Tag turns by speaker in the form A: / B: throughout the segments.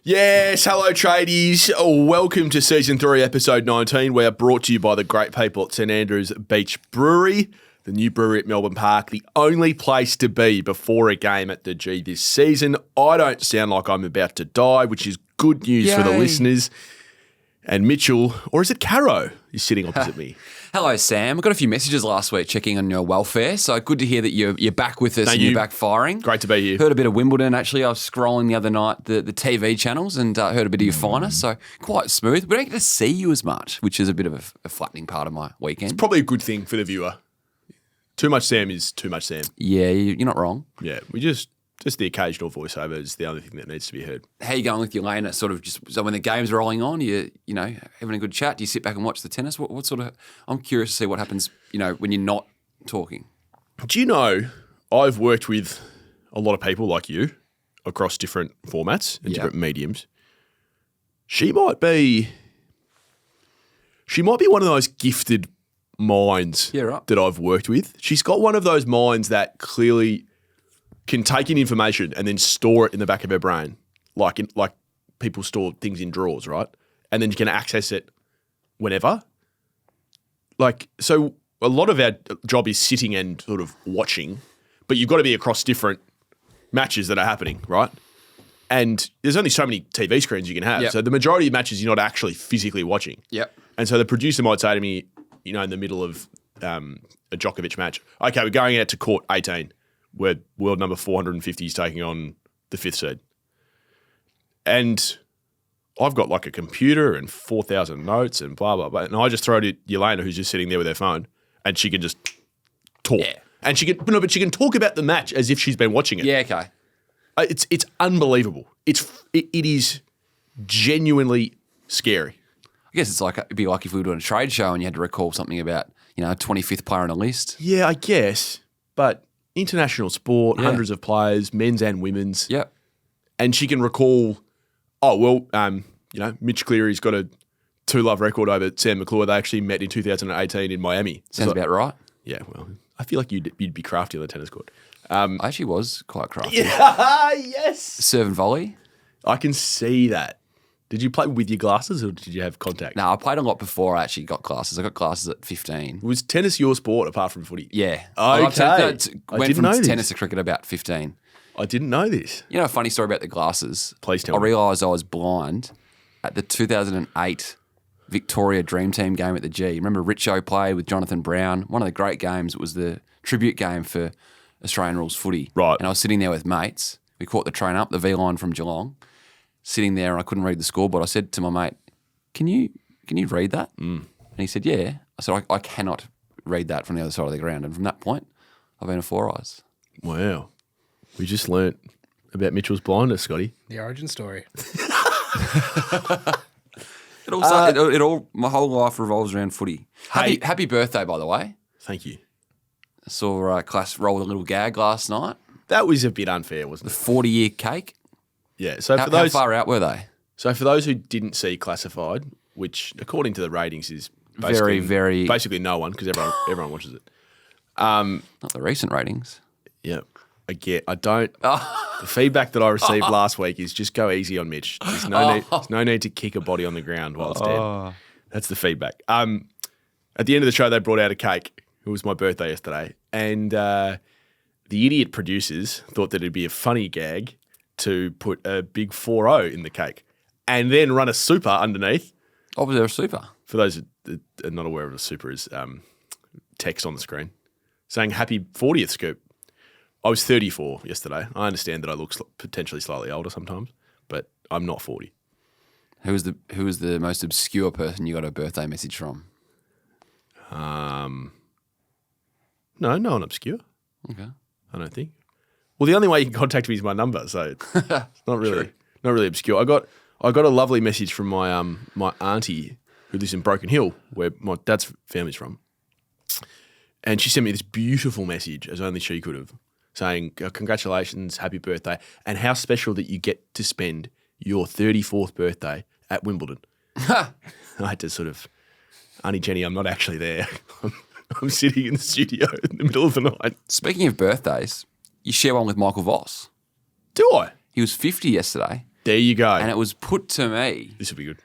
A: Yes, hello tradies. Welcome to Season 3, Episode 19. We are brought to you by the great people at St Andrews Beach Brewery, the new brewery at Melbourne Park, the only place to be before a game at the G this season. I don't sound like I'm about to die, which is good news for the listeners. And Mitchell, or is it Caro, is sitting opposite me.
B: Hello, Sam. I got a few messages last week checking on your welfare, so good to hear that you're back with us.
A: Thank
B: and
A: you.
B: you're back firing.
A: Great to be here.
B: Heard a bit of Wimbledon, actually. I was scrolling the other night, the TV channels, and heard a bit of your finest, so quite smooth. We don't get to see you as much, which is a bit of a flattening part of my weekend.
A: Probably a good thing for the viewer. Too much Sam is too much Sam.
B: Yeah, you're not wrong.
A: Yeah, we just the occasional voiceover is the only thing that needs to be heard.
B: How you going with your lane? Sort of just so when the game's rolling on, you know having a good chat. Do you sit back and watch the tennis? What sort of? I'm curious to see what happens. When you're not talking.
A: Do you know I've worked with a lot of people like you across different formats and different mediums. She might be one of those gifted minds that I've worked with. She's got one of those minds that clearly can take in information and then store it in the back of her brain, like people store things in drawers, right? And then you can access it whenever. So a lot of our job is sitting and sort of watching, but you've got to be across different matches that are happening, right? And there's only so many TV screens you can have.
B: Yep.
A: So the majority of matches you're not actually physically watching.
B: Yep.
A: And so the producer might say to me, in the middle of a Djokovic match, okay, we're going out to court 18. Where world number 450 is taking on the 5th seed. And I've got like a computer and 4,000 notes and blah, blah, blah. And I just throw it at Yelena, who's just sitting there with her phone, and she can just talk. Yeah. And she can talk about the match as if she's been watching it.
B: Yeah, okay.
A: It's unbelievable. It is genuinely scary.
B: I guess it'd be like if we were doing a trade show and you had to recall something about, 25th player on a list.
A: Yeah, I guess. But international sport, hundreds of players, men's and women's.
B: Yep.
A: And she can recall, Mitch Cleary's got a 2-love record over Sam McClure. They actually met in 2018 in Miami.
B: Sounds about right.
A: Yeah, well, I feel like you'd be crafty on the tennis court.
B: I actually was quite crafty.
A: Yeah, yes.
B: Serve and volley.
A: I can see that. Did you play with your glasses or did you have contact?
B: No, I played a lot before I actually got glasses. I got glasses at 15.
A: Was tennis your sport apart from footy?
B: Yeah.
A: Okay.
B: Went from tennis to cricket about 15.
A: I didn't know this.
B: A funny story about the glasses?
A: Please tell me.
B: I realised I was blind at the 2008 Victoria Dream Team game at the G. Remember Richo played with Jonathan Brown? One of the great games. It was the tribute game for Australian rules footy.
A: Right.
B: And I was sitting there with mates. We caught the train up, the V line from Geelong. Sitting there and I couldn't read the scoreboard. I said to my mate, can you read that? And he said, yeah. I said, I cannot read that from the other side of the ground. And from that point, I've been a Four Eyes.
A: Wow. We just learnt about Mitchell's blindness, Scotty.
C: The origin story.
B: My whole life revolves around footy. Happy birthday, by the way.
A: Thank you.
B: I saw Class roll with a little gag last night.
A: That was a bit unfair, wasn't
B: The
A: it?
B: 40-year cake.
A: Yeah. So
B: How far out were they?
A: So for those who didn't see Classified, which according to the ratings is basically, basically no one because everyone watches it.
B: Not the recent ratings.
A: Yeah. I don't. The feedback that I received last week is just go easy on Mitch. There's no need to kick a body on the ground while it's dead. That's the feedback. At the end of the show, they brought out a cake. It was my birthday yesterday. And the idiot producers thought that it'd be a funny gag to put a big 4-0 in the cake and then run a super underneath.
B: Oh, was there a super?
A: For those that are not aware of what a super is, text on the screen saying happy 40th scoop. I was 34 yesterday. I understand that I look potentially slightly older sometimes, but I'm not 40.
B: Who was the most obscure person you got a birthday message from?
A: No one obscure.
B: Okay.
A: I don't think. Well, the only way you can contact me is my number, so it's not really obscure. I got a lovely message from my my auntie who lives in Broken Hill, where my dad's family's from, and she sent me this beautiful message, as only she could have, saying congratulations, happy birthday, and how special that you get to spend your 34th birthday at Wimbledon. I had to sort of, Auntie Jenny, I'm not actually there. I'm sitting in the studio in the middle of the night.
B: Speaking of birthdays, you share one with Michael Voss.
A: Do I?
B: He was 50 yesterday.
A: There you go.
B: And it was put to me.
A: This will be good.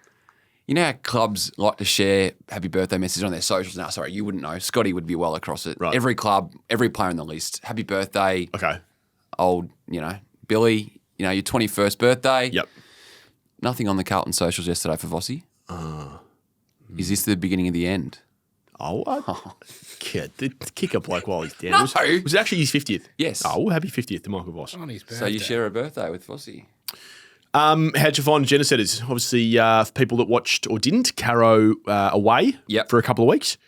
B: You know how clubs like to share happy birthday messages on their socials? No, sorry, you wouldn't know. Scotty would be well across it.
A: Right.
B: Every club, every player on the list, happy birthday.
A: Okay.
B: Old, Billy, your 21st birthday.
A: Yep.
B: Nothing on the Carlton socials yesterday for Vossi. Is this the beginning of the end?
A: Oh, kid, the kicker bloke while he's down.
B: No.
A: Was it actually his 50th?
B: Yes.
A: Oh, happy 50th to Michael Voss.
C: On his birthday.
B: So you share a birthday with Vossi.
A: How'd you find Agenda Setters? Obviously, for people that watched or didn't, Caro away for a couple of weeks.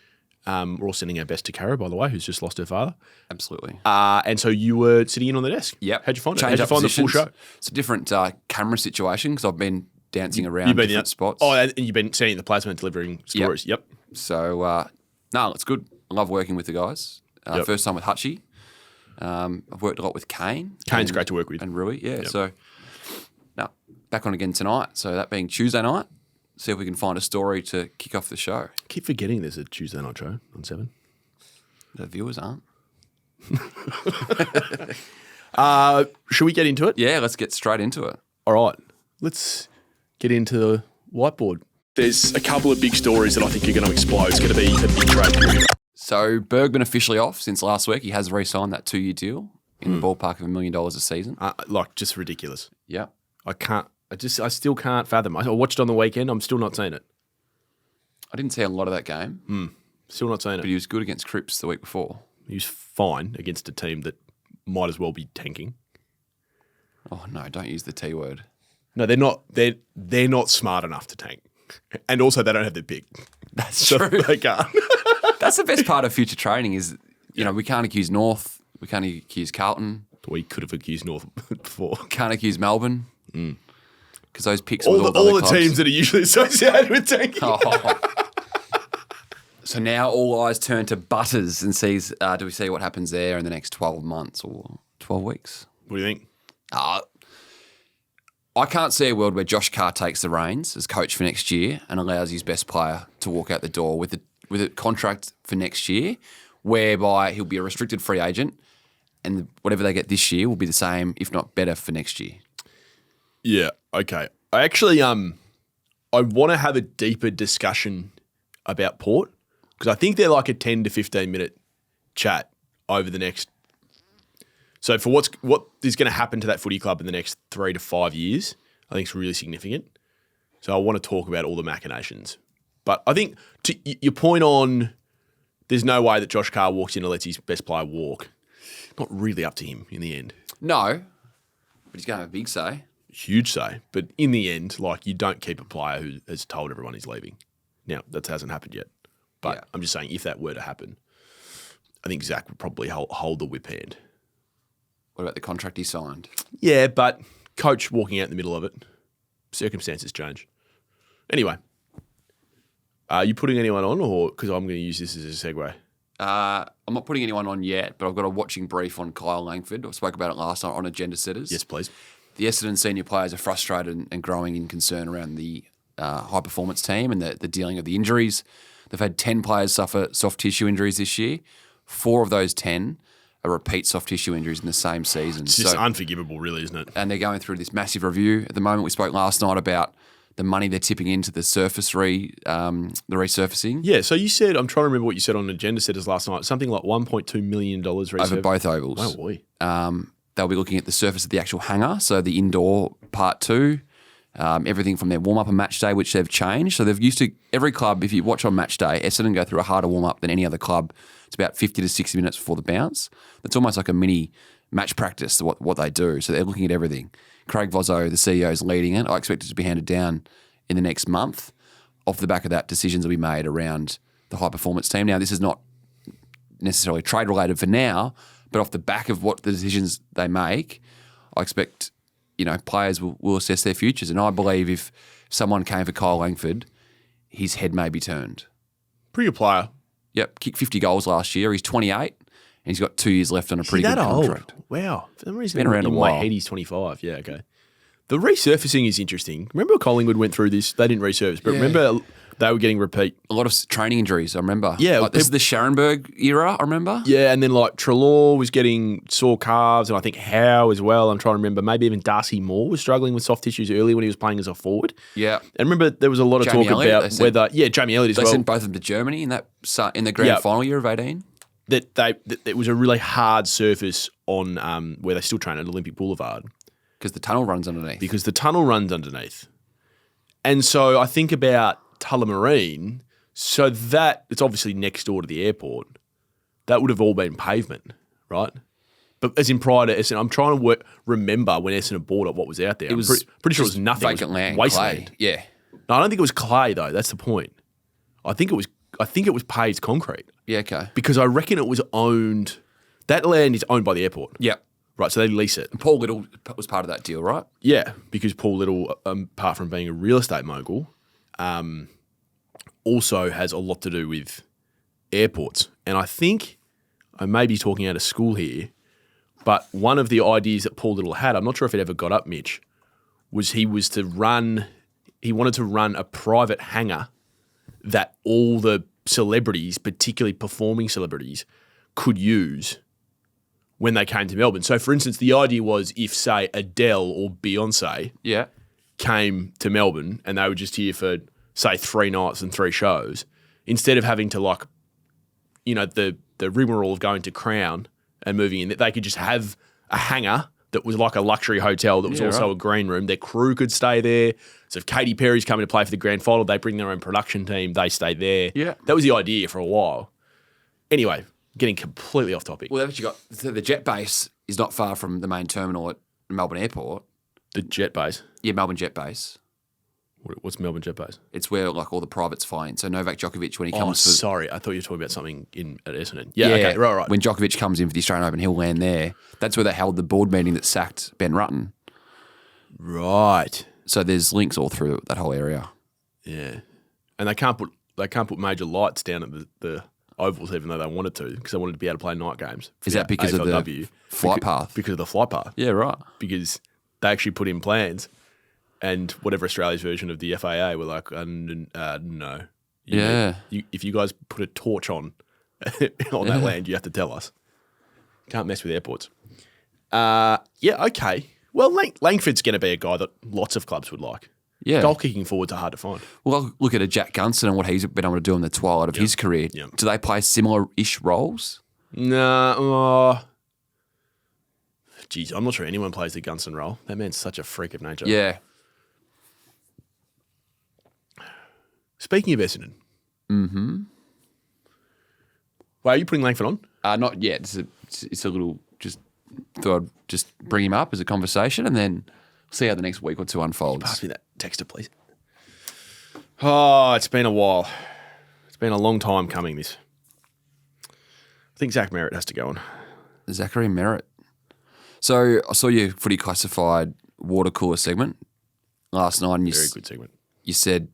A: We're all sending our best to Caro, by the way, who's just lost her father.
B: Absolutely.
A: And so you were sitting in on the desk.
B: Yep.
A: How'd you find it?
B: Change
A: How'd you
B: up
A: find the full
B: positions.
A: show?
B: It's a different camera situation because I've been dancing around
A: You've been
B: different spots.
A: Oh, and you've been seeing the plasma and delivering stories. Yep.
B: So, no, it's good. I love working with the guys. First time with Hutchie. I've worked a lot with Kane.
A: Kane's great to work with.
B: And Rui, yeah. So, no, back on again tonight. So that being Tuesday night, see if we can find a story to kick off the show.
A: Keep forgetting there's a Tuesday night show on 7.
B: The viewers aren't.
A: Should we get into it?
B: Yeah, let's get straight into it.
A: All right. Let's get into the whiteboard. There's a couple of big stories that I think are going to explode. It's going to be a big trade period.
B: So Bergman officially off since last week. He has re-signed that 2-year deal in the ballpark of $1 million a season.
A: Just ridiculous.
B: Yeah.
A: I still can't fathom. I watched it on the weekend. I'm still not seeing it.
B: I didn't see a lot of that game,
A: Still not seeing
B: but
A: it.
B: he was good against Cripps the week before.
A: He was fine against a team that might as well be tanking.
B: Oh, no, don't use the T word.
A: No, they're not. They're not smart enough to tank, and also they don't have the pick.
B: That's
A: So
B: true.
A: they can't.
B: That's the best part of future training is, we can't accuse North, we can't accuse Carlton,
A: We could have accused North before.
B: can't accuse Melbourne, because those picks
A: All
B: with all
A: the
B: other clubs.
A: teams that are usually associated with tanking.
B: Oh. So now all eyes turn to Butters and sees, do we see what happens there in the next 12 months or 12 weeks?
A: What do you think?
B: I can't see a world where Josh Carr takes the reins as coach for next year and allows his best player to walk out the door with a contract for next year, whereby he'll be a restricted free agent, and whatever they get this year will be the same, if not better, for next year.
A: Yeah. Okay. I actually I want to have a deeper discussion about Port because I think they're like a 10 to 15 minute chat over the next. So for what is going to happen to that footy club in the next 3 to 5 years, I think it's really significant. So I want to talk about all the machinations. But I think to your point on there's no way that Josh Carr walks in and lets his best player walk. Not really up to him in the end.
B: No, but he's going to have a big say.
A: Huge say. But in the end, you don't keep a player who has told everyone he's leaving. Now, that hasn't happened yet. But
B: Yeah.
A: I'm just saying if that were to happen, I think Zach would probably hold the whip hand.
B: What about the contract he signed?
A: Yeah, but coach walking out in the middle of it, circumstances change. Anyway, are you putting anyone on or because I'm going to use this as a segue?
B: I'm not putting anyone on yet, but I've got a watching brief on Kyle Langford. I spoke about it last night on Agenda Setters.
A: Yes, please.
B: The Essendon senior players are frustrated and growing in concern around the high-performance team and the dealing of the injuries. They've had 10 players suffer soft tissue injuries this year. 4 of those 10 are repeat soft tissue injuries in the same season.
A: It's just unforgivable, really, isn't it?
B: And they're going through this massive review. At the moment, we spoke last night about the money they're tipping into the the resurfacing.
A: Yeah, so you said, I'm trying to remember what you said on Agenda Setters last night, something like $1.2 million reserve.
B: Over both ovals.
A: Wow, boy.
B: They'll be looking at the surface of the actual hangar, so the indoor part 2, everything from their warm-up and match day, which they've changed. So they've used to, every club, if you watch on match day, Essendon go through a harder warm-up than any other club. It's about 50 to 60 minutes before the bounce. It's almost like a mini match practice to what they do. So they're looking at everything. Craig Vozzo, the CEO, is leading it. I expect it to be handed down in the next month. Off the back of that, decisions will be made around the high-performance team. Now, this is not necessarily trade-related for now, but off the back of what the decisions they make, I expect, players will assess their futures. And I believe if someone came for Kyle Langford, his head may be turned.
A: Pretty good player.
B: Yep, kicked 50 goals last year. He's 28 and he's got 2 years left on a pretty good contract.
A: Old? Wow. For some reason,
B: Been around
A: in
B: a
A: my
B: while.
A: head, he's 25. Yeah, okay. The resurfacing is interesting. Remember Collingwood went through this? They didn't resurface, but
B: Yeah.
A: remember They were getting repeat.
B: A lot of training injuries, I remember.
A: Yeah,
B: Like, this is the Scharenberg era, I remember.
A: Yeah, and then like Treloar was getting sore calves, and I think Howe as well. I'm trying to remember. Maybe even Darcy Moore was struggling with soft tissues early when he was playing as a forward.
B: Yeah.
A: And remember, there was a lot of
B: Jamie
A: talk
B: Elliott,
A: about whether, Jamie Elliott as
B: They
A: well.
B: sent both of them to Germany in the grand final year of 18.
A: That it was a really hard surface on where they still train at Olympic Boulevard.
B: Because the tunnel runs underneath.
A: Because the tunnel runs underneath. And so I think about Tullamarine, so that it's obviously next door to the airport. That would have all been pavement, right? But as in prior to Essendon, I'm trying to remember when Essendon bought it, what was out there.
B: It was
A: pretty sure it was nothing.
B: Vacant land,
A: wasteland.
B: clay. Yeah.
A: No, I don't think it was clay though. That's the point. I think it was paved concrete.
B: Yeah, okay.
A: Because I reckon it was owned. That land is owned by the airport.
B: Yeah.
A: Right, so they lease it.
B: And Paul Little was part of that deal, right?
A: Yeah, because Paul Little, apart from being a real estate mogul, also has a lot to do with airports. And I think I may be talking out of school here, but one of the ideas that Paul Little had, I'm not sure if it ever got up, Mitch, was he wanted to run a private hangar that all the celebrities, particularly performing celebrities, could use when they came to Melbourne. So, for instance, the idea was if, say, Adele or Beyonce came to Melbourne and they were just here for, say, 3 nights and 3 shows, instead of having to, the rigmarole of going to Crown and moving in, they could just have a hangar that was like a luxury hotel that was also a green room. Their crew could stay there. So if Katy Perry's coming to play for the grand final, they bring their own production team, they stay there.
B: Yeah.
A: That was the idea for a while. Anyway, getting completely off topic.
B: Well, that's what you got. So the jet base is not far from the main terminal at Melbourne Airport.
A: The jet base?
B: Yeah, Melbourne Jet Base.
A: What's Melbourne Jet Base?
B: It's where all the privates fly in. So Novak Djokovic, when he comes
A: sorry. I thought you were talking about something at Essendon. Yeah, okay, right.
B: When Djokovic comes in for the Australian Open, he'll land there. That's where they held the board meeting that sacked Ben Rutten.
A: Right.
B: So there's links all through that whole area.
A: Yeah. And they can't put major lights down at the ovals even though they wanted to because they wanted to be able to play night games.
B: Is that because of the flight path?
A: Because of the flight path.
B: Yeah, right.
A: Because they actually put in plans and whatever Australia's version of the FAA were like, no. If you guys put a torch on that land, you have to tell us. Can't mess with airports. Okay. Well, Langford's going to be a guy that lots of clubs would like.
B: Yeah.
A: Goal kicking forwards are hard to find.
B: Well, look at a Jack Gunston and what he's been able to do in the twilight of his career.
A: Yep.
B: Do they play similar-ish roles?
A: No. Geez, I'm not sure anyone plays the Gunston role. That man's such a freak of nature.
B: Yeah.
A: Speaking of Essendon. Mm-hmm. Well, are you putting Langford on?
B: Not yet. It's a little, just thought I'd just bring him up as a conversation and then see how the next week or two unfolds.
A: Pass me that texter, please. Oh, it's been a while. It's been a long time coming, this. I think Zach Merrett has to go on.
B: Zachary Merritt. So I saw your footy classified water cooler segment last night. And
A: Very good segment.
B: You said,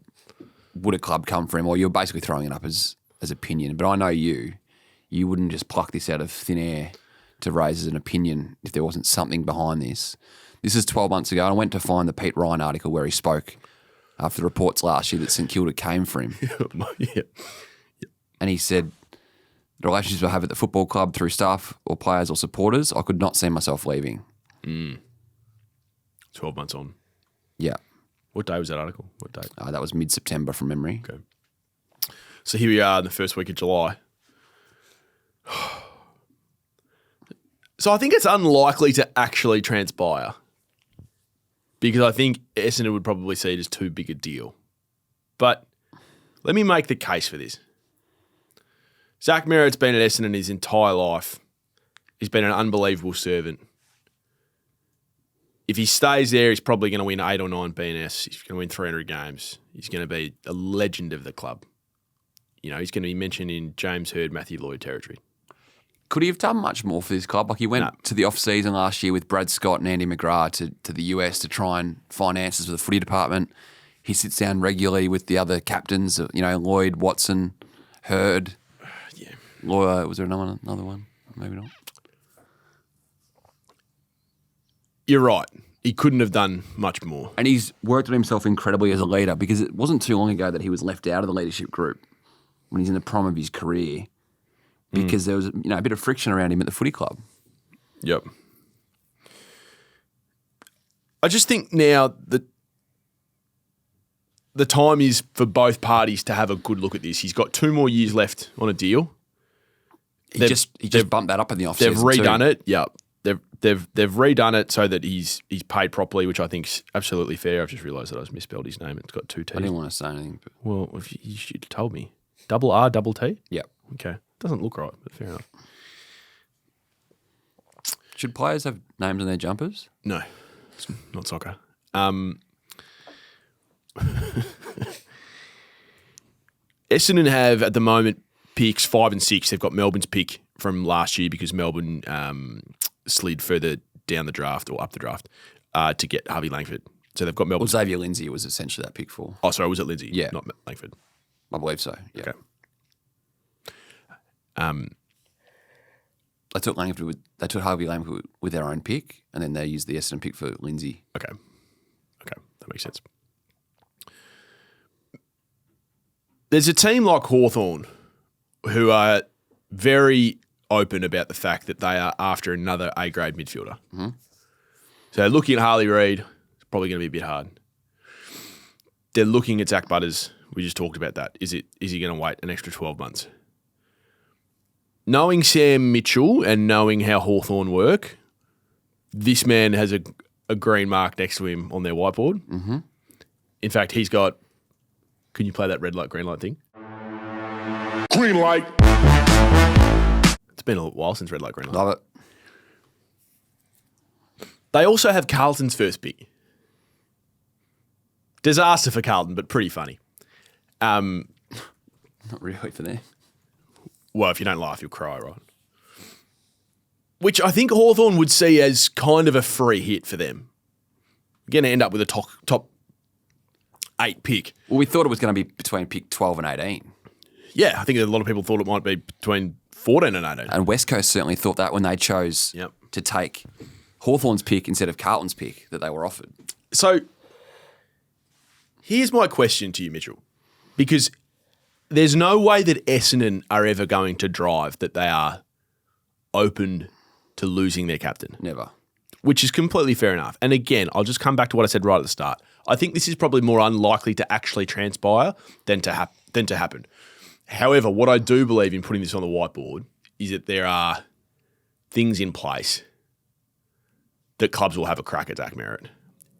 B: would a club come for him? Or you were basically throwing it up as opinion. But I know you wouldn't just pluck this out of thin air to raise as an opinion if there wasn't something behind this. This is 12 months ago, and I went to find the Pete Ryan article where he spoke after the reports last year that St Kilda came for him.
A: Yeah.
B: And he said, the relationships I have at the football club through staff or players or supporters, I could not see myself leaving.
A: 12 months on.
B: Yeah.
A: What day was that article? What date?
B: That was mid-September from memory.
A: Okay. So here we are in the first week of July. So I think it's unlikely to actually transpire because I think Essendon would probably see it as too big a deal. But let me make the case for this. Zach Merritt's been at Essendon his entire life. He's been an unbelievable servant. If he stays there, he's probably going to win 8 or 9 BNS. He's going to win 300 games. He's going to be a legend of the club. You know, he's going to be mentioned in James Hird, Matthew Lloyd territory.
B: Could he have done much more for this club? Like he went to the off-season last year with Brad Scott and Andy McGrath to the US to try and find answers for the footy department. He sits down regularly with the other captains, Lloyd, Watson, Hird.
A: Yeah.
B: Lawyer, was there another one? Maybe not.
A: You're right. he couldn't have done much more.
B: And he's worked on himself incredibly as a leader because it wasn't too long ago that he was left out of the leadership group when he's in the prime of his career because there was a bit of friction around him at the footy club.
A: Yep. I just think now that the time is for both parties to have a good look at this. He's got 2 more years left on a deal.
B: He just bumped that up in the off
A: They've
B: season
A: redone
B: too.
A: it. Yep. They've redone it so that he's paid properly, which I think's absolutely fair. I've just realised that I misspelled his name. It's got 2 T's.
B: I didn't want to say anything. But...
A: Well, if you should have told me. Double R, double T?
B: Yep.
A: Okay. Doesn't look right, but fair enough.
B: Should players have names on their jumpers?
A: No, it's not soccer. Essendon have, at the moment, picks 5 and 6. They've got Melbourne's pick from last year because Melbourne slid further down the draft or up the draft to get Harvey Langford. So they've got Melbourne.
B: Well, Xavier Lindsay was essentially that pick for.
A: Oh, sorry, was it Lindsay?
B: Yeah.
A: Not Langford.
B: I believe so. Yeah.
A: Okay.
B: They took Harvey Langford with their own pick, and then they used the Essendon pick for Lindsay.
A: Okay, that makes sense. There's a team like Hawthorn who are very open about the fact that they are after another A-grade midfielder. Mm-hmm. So looking at Harley Reed, it's probably going to be a bit hard. They're looking at Zach Butters. We just talked about that. Is he going to wait an extra 12 months? Knowing Sam Mitchell and knowing how Hawthorn work, this man has a green mark next to him on their whiteboard. Mm-hmm. In fact, he's got... Can you play that red light, green light thing?
C: Green light.
A: It's been a while since red light, green light.
B: Love it.
A: They also have Carlton's first pick. Disaster for Carlton, but pretty funny.
B: Not really for them.
A: Well, if you don't laugh, you'll cry, right? Which I think Hawthorn would see as kind of a free hit for them. You're going to end up with a top 8 pick.
B: Well, we thought it was going to be between pick 12 and 18.
A: Yeah, I think a lot of people thought it might be between 14 and 18.
B: And West Coast certainly thought that when they chose to take Hawthorn's pick instead of Carlton's pick that they were offered.
A: So here's my question to you, Mitchell, because there's no way that Essendon are ever going to drive that they are open to losing their captain.
B: Never.
A: Which is completely fair enough. And again, I'll just come back to what I said right at the start. I think this is probably more unlikely to actually transpire than to happen. However, what I do believe in putting this on the whiteboard is that there are things in place that clubs will have a crack at Zach Merrett.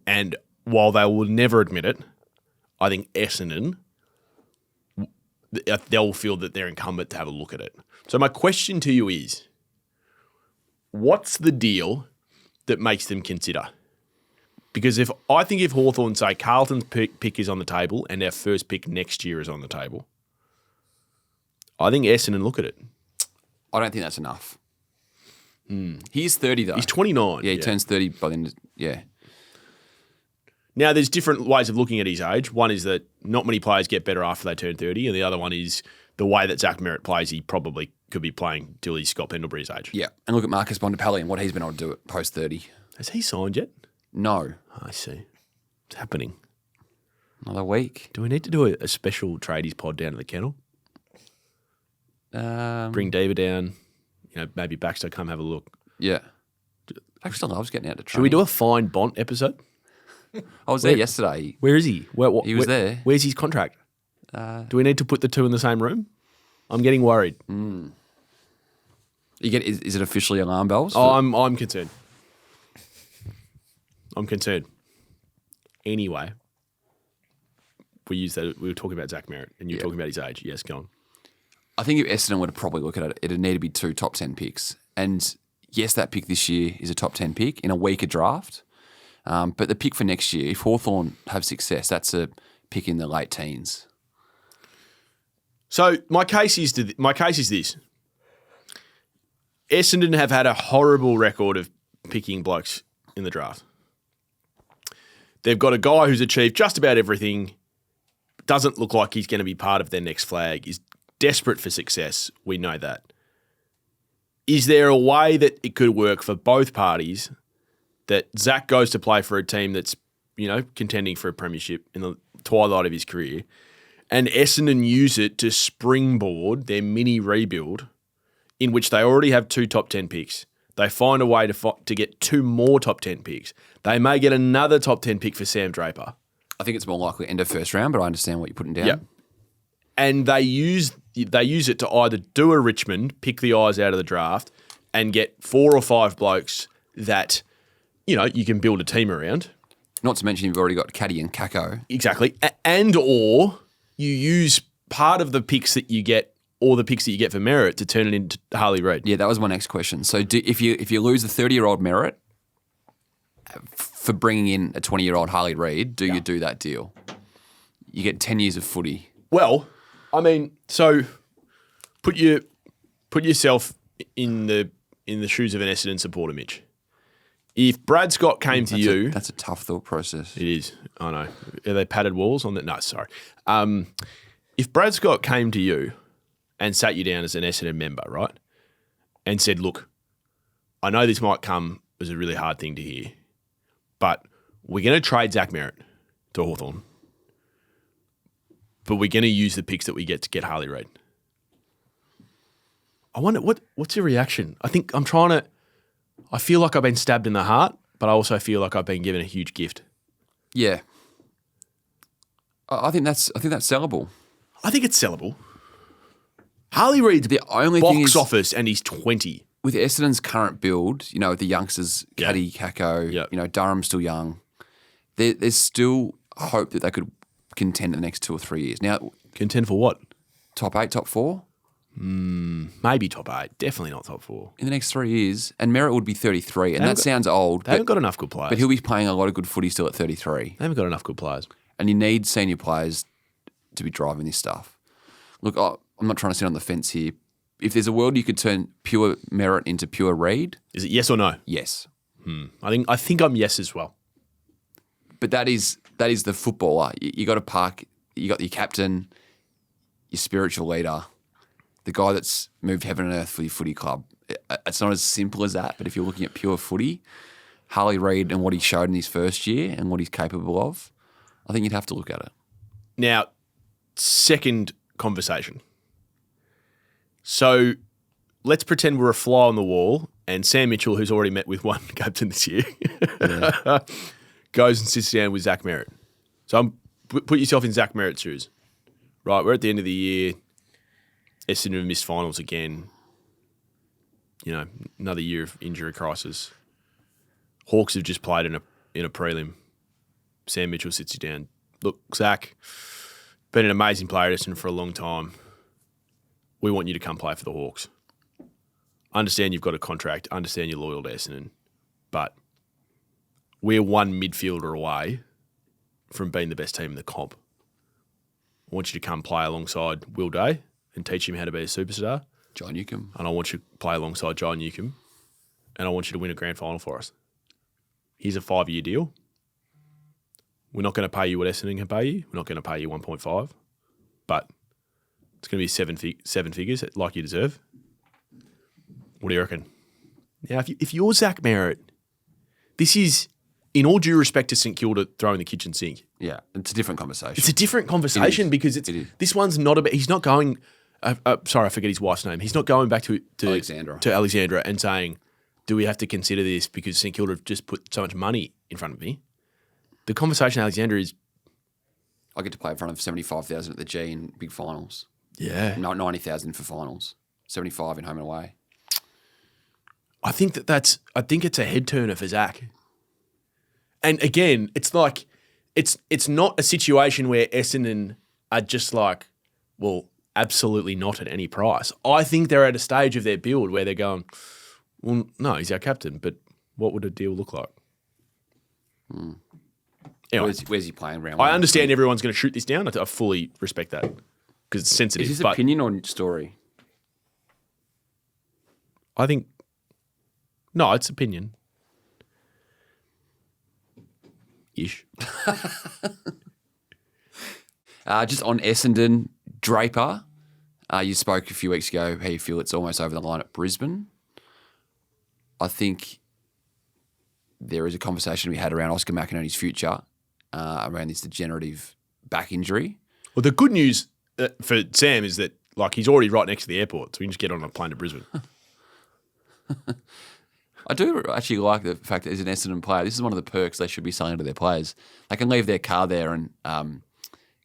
A: And while they will never admit it, I think Essendon, they'll feel that they're incumbent to have a look at it. So my question to you is, what's the deal that makes them consider? Because if Hawthorn say Carlton's pick is on the table and our first pick next year is on the table, I think Essendon look at it.
B: I don't think that's enough. He's 30 though.
A: He's 29.
B: Yeah, he turns 30 by the end. Yeah.
A: Now, there's different ways of looking at his age. One is that not many players get better after they turn 30, and the other one is the way that Zach Merrett plays, he probably could be playing till he's Scott Pendlebury's age.
B: Yeah. And look at Marcus Bontempelli and what he's been able to do at post 30.
A: Has he signed yet?
B: No.
A: I see. It's happening.
B: Another week.
A: Do we need to do a special tradies pod down at the kennel? Bring Diva down, maybe Baxter come have a look.
B: Yeah. Baxter loves getting out to train.
A: Should we do a Fine Bont episode?
B: I was there yesterday.
A: Where is he?
B: He was there.
A: Where's his contract? Do we need to put the two in the same room? I'm getting worried.
B: Is it officially alarm bells?
A: Oh, I'm concerned. I'm concerned. Anyway, we were talking about Zach Merrett, and you're talking about his age. Yes, go on.
B: I think if Essendon were to probably look at it, it'd need to be 2 top 10 picks. And yes, that pick this year is a top 10 pick in a weaker draft. But the pick for next year, if Hawthorn have success, that's a pick in the late teens.
A: So my case is this. Essendon have had a horrible record of picking blokes in the draft. They've got a guy who's achieved just about everything, doesn't look like he's going to be part of their next flag, is desperate for success. We know that. Is there a way that it could work for both parties that Zach goes to play for a team that's, contending for a premiership in the twilight of his career, and Essendon use it to springboard their mini rebuild in which they already have 2 top 10 picks. They find a way to get 2 more top 10 picks. They may get another top 10 pick for Sam Draper.
B: I think it's more likely end of first round, but I understand what you're putting down.
A: Yeah. And they use it to either do a Richmond, pick the eyes out of the draft, and get 4 or 5 blokes that, you can build a team around.
B: Not to mention you've already got Caddy and Kako.
A: Exactly. Or you use part of the picks that you get or the picks that you get for Merritt to turn it into Harley Reed.
B: Yeah, that was my next question. So if you lose the 30-year-old Merritt for bringing in a 20-year-old Harley Reed, you do that deal? You get 10 years of footy.
A: Well, I mean, so put yourself in the shoes of an Essendon supporter, Mitch. If Brad Scott came to you...
B: That's a tough thought process.
A: It is. I know. Are they padded walls on that? No, sorry. If Brad Scott came to you and sat you down as an Essendon member, right, and said, look, I know this might come as a really hard thing to hear, but we're going to trade Zach Merrett to Hawthorn, but we're going to use the picks that we get to get Harley Reid. I wonder, what's your reaction? I feel like I've been stabbed in the heart, but I also feel like I've been given a huge gift.
B: Yeah. I think that's sellable.
A: I think it's sellable. Harley Reid's
B: the only
A: box
B: thing is,
A: office and he's 20.
B: With Essendon's current build, with the youngsters, Caddy, Kako, Durham's still young, there's still hope that they could contend in the next 2 or 3 years. Now,
A: contend for what?
B: Top 8, top 4?
A: Maybe top 8. Definitely not top 4.
B: In the next 3 years. And Merritt would be 33, and that sounds old.
A: They haven't got enough good players.
B: But he'll be playing a lot of good footy still at 33.
A: They haven't got enough good players.
B: And you need senior players to be driving this stuff. Look, I'm not trying to sit on the fence here. If there's a world you could turn pure Merritt into pure Reid.
A: Is it yes or no?
B: Yes.
A: I think I'm yes as well.
B: But that is the footballer. You got to park. You got your captain, your spiritual leader, the guy that's moved heaven and earth for your footy club. It's not as simple as that. But if you're looking at pure footy, Harley Reid and what he showed in his first year and what he's capable of, I think you'd have to look at it.
A: Now, second conversation. So let's pretend we're a fly on the wall and Sam Mitchell, who's already met with one captain this year, goes and sits down with Zach Merrett. So put yourself in Zach Merritt's shoes. Right, we're at the end of the year. Essendon have missed finals again. Another year of injury crisis. Hawks have just played in a prelim. Sam Mitchell sits you down. Look, Zach, been an amazing player at Essendon for a long time. We want you to come play for the Hawks. Understand you've got a contract. Understand you're loyal to Essendon. But we're one midfielder away from being the best team in the comp. I want you to come play alongside Will Day and teach him how to be a superstar.
B: John Newcombe.
A: And I want you to play alongside John Newcombe. And I want you to win a grand final for us. Here's a 5-year deal. We're not going to pay you what Essendon can pay you. We're not going to pay you 1.5. But it's going to be seven figures like you deserve. What do you reckon? Now, if you're Zach Merrett, this is, in all due respect to St Kilda throwing the kitchen sink.
B: Yeah, it's a different conversation.
A: It's a different conversation because this one's not about, he's not going, sorry, I forget his wife's name. He's not going back to Alexandra and saying, do we have to consider this because St Kilda have just put so much money in front of me? The conversation, Alexandra, is...
B: I get to play in front of 75,000 at the G in big finals.
A: Yeah.
B: 90,000 for finals. 75 in home and away.
A: I think it's a head turner for Zach. And again, it's like, it's not a situation where Essendon are just like, well, absolutely not at any price. I think they're at a stage of their build where they're going, well, no, he's our captain, but what would a deal look like? Anyway,
B: where's he playing round?
A: I understand everyone's going to shoot this down. I fully respect that because it's sensitive.
B: Is this opinion or story?
A: I think, no, it's opinion. Ish.
B: Just on Essendon, Draper, you spoke a few weeks ago how you feel it's almost over the line at Brisbane. I think there is a conversation we had around Oscar McInerney's future, around this degenerative back injury.
A: Well, the good news for Sam is that he's already right next to the airport, so we can just get on a plane to Brisbane.
B: I do actually like the fact that as an Essendon player, this is one of the perks they should be selling to their players. They can leave their car there and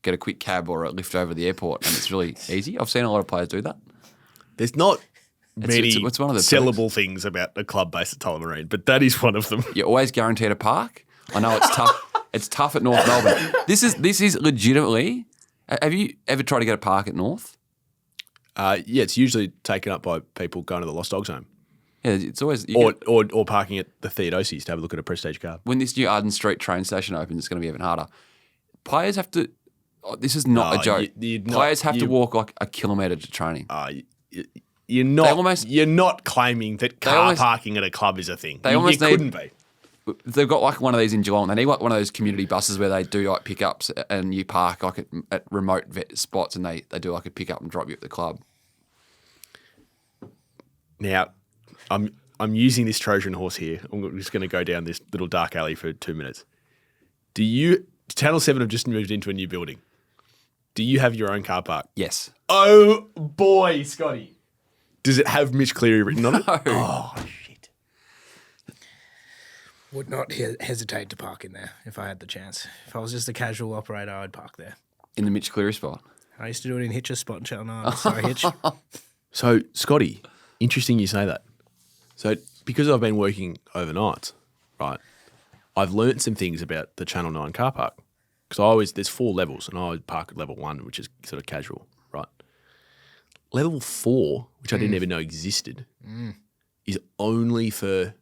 B: get a quick cab or a lift over the airport, and it's really easy. I've seen a lot of players do that.
A: There's not many
B: it's one of the
A: sellable things about a club based at Tullamarine, but that is one of them.
B: You're always guaranteed a park. I know it's tough. It's tough at North Melbourne. This is legitimately. Have you ever tried to get a park at North?
A: Yeah, it's usually taken up by people going to the Lost Dogs home.
B: Yeah, it's always
A: or parking at the Theodosi's to have a look at a Prestige car.
B: When this new Arden Street train station opens, it's going to be even harder. Players have to. This is not a joke. Players have to walk like a kilometre to training.
A: You're not claiming that parking at a club is a thing. You couldn't be.
B: They've got like one of these in Geelong. They need like one of those community buses where they do like pickups and you park like at remote spots and they do like a pickup and drop you at the club.
A: Now, I'm using this Trojan horse here. I'm just going to go down this little dark alley for 2 minutes. Channel 7 have just moved into a new building. Do you have your own car park?
B: Yes.
A: Oh, boy, Scotty. Does it have Mitch Cleary written on it?
B: No.
A: Oh, shit.
D: Would not hesitate to park in there if I had the chance. If I was just a casual operator, I'd park there.
B: In the Mitch Cleary spot?
D: I used to do it in Hitch's spot in Channel 9. Sorry, Hitch.
A: So, Scotty, interesting you say that. So, because I've been working overnight, right, I've learnt some things about the Channel 9 car park. Because there's 4 levels, and I always park at level 1, which is sort of casual, right? Level 4, which I didn't even know existed, is only for,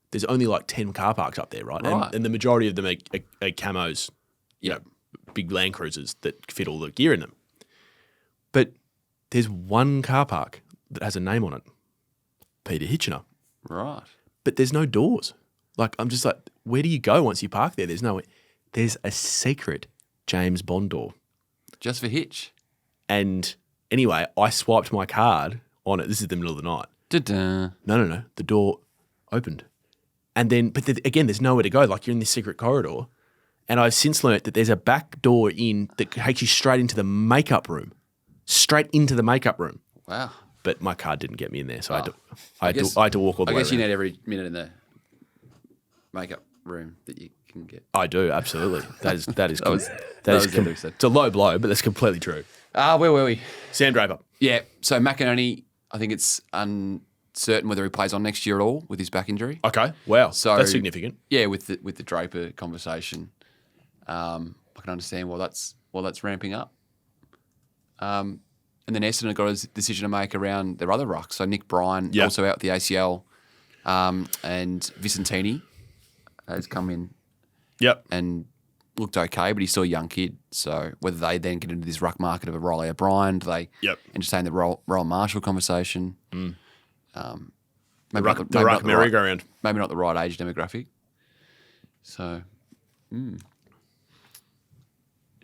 A: there's only like 10 car parks up there, right? And the majority of them are camos, big Land Cruisers that fit all the gear in them. But there's one car park that has a name on it, Peter Hitchener.
B: Right.
A: But there's no doors. Like, I'm just like, where do you go once you park there? There's a secret James Bond door.
B: Just for Hitch?
A: And anyway, I swiped my card on it. This is the middle of the night.
B: Da-da.
A: No. The door opened. And then, again, there's nowhere to go. Like, you're in this secret corridor. And I've since learnt that there's a back door in that takes you straight into the makeup room. Straight into the makeup room.
B: Wow.
A: But my card didn't get me in there, so I had to walk all the way
B: I guess
A: around.
B: you need every minute in the makeup room that you can get.
A: I do, absolutely. That is
B: It's
A: a low blow, but that's completely true.
B: Where were we?
A: Sam Draper.
B: Yeah, so McInerney, I think it's uncertain whether he plays on next year at all with his back injury.
A: Okay, wow,
B: So
A: that's significant.
B: Yeah, with the Draper conversation, I can understand why that's ramping up. And then Essendon got a decision to make around their other rucks. So Nick Bryan also out with the ACL, and Vicentini has come in.
A: Yep.
B: And looked okay, but he's still a young kid. So whether they then get into this ruck market of a Riley O'Brien, do they entertain the Royal Marshall conversation?
A: The
B: Maybe
A: ruck merry-go-round.
B: Maybe not the right age demographic. So,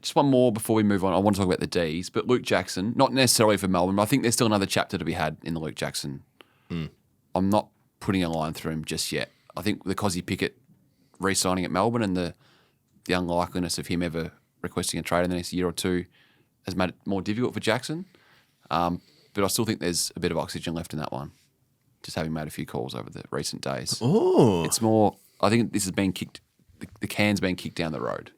B: just one more before we move on. I want to talk about the Ds, but Luke Jackson, not necessarily for Melbourne, but I think there's still another chapter to be had in the Luke Jackson. I'm not putting a line through him just yet. I think the Cozzy Pickett re-signing at Melbourne and the unlikeliness of him ever requesting a trade in the next year or two has made it more difficult for Jackson. But I still think there's a bit of oxygen left in that one, just having made a few calls over the recent days.
A: Oh.
B: It's more, I think this has been kicked, the can's been kicked down the road.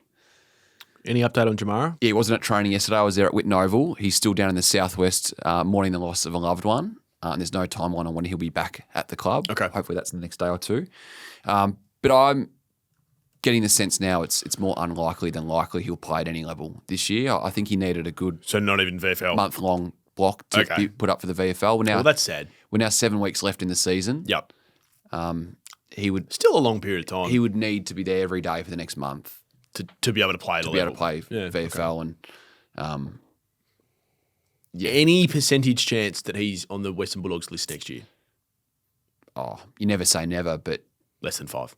A: Any update on Jamarra?
B: Yeah, he wasn't at training yesterday. I was there at Whitten Oval. He's still down in the southwest, mourning the loss of a loved one. And there's no timeline on when he'll be back at the club.
A: Okay.
B: Hopefully that's in the next day or two. But I'm getting the sense now it's more unlikely than likely he'll play at any level this year. I think he needed a good
A: So not even VFL?
B: month-long block to be put up for the VFL.
A: Well, that's sad.
B: We're now 7 weeks left in the season.
A: Yep.
B: He would
A: Still a long period of time.
B: he would need to be there every day for the next month
A: to be able to play at a
B: to be able
A: level.
B: to play VFL and
A: Any percentage chance that he's on the Western Bulldogs list next year?
B: you never say never, but
A: Less than 5.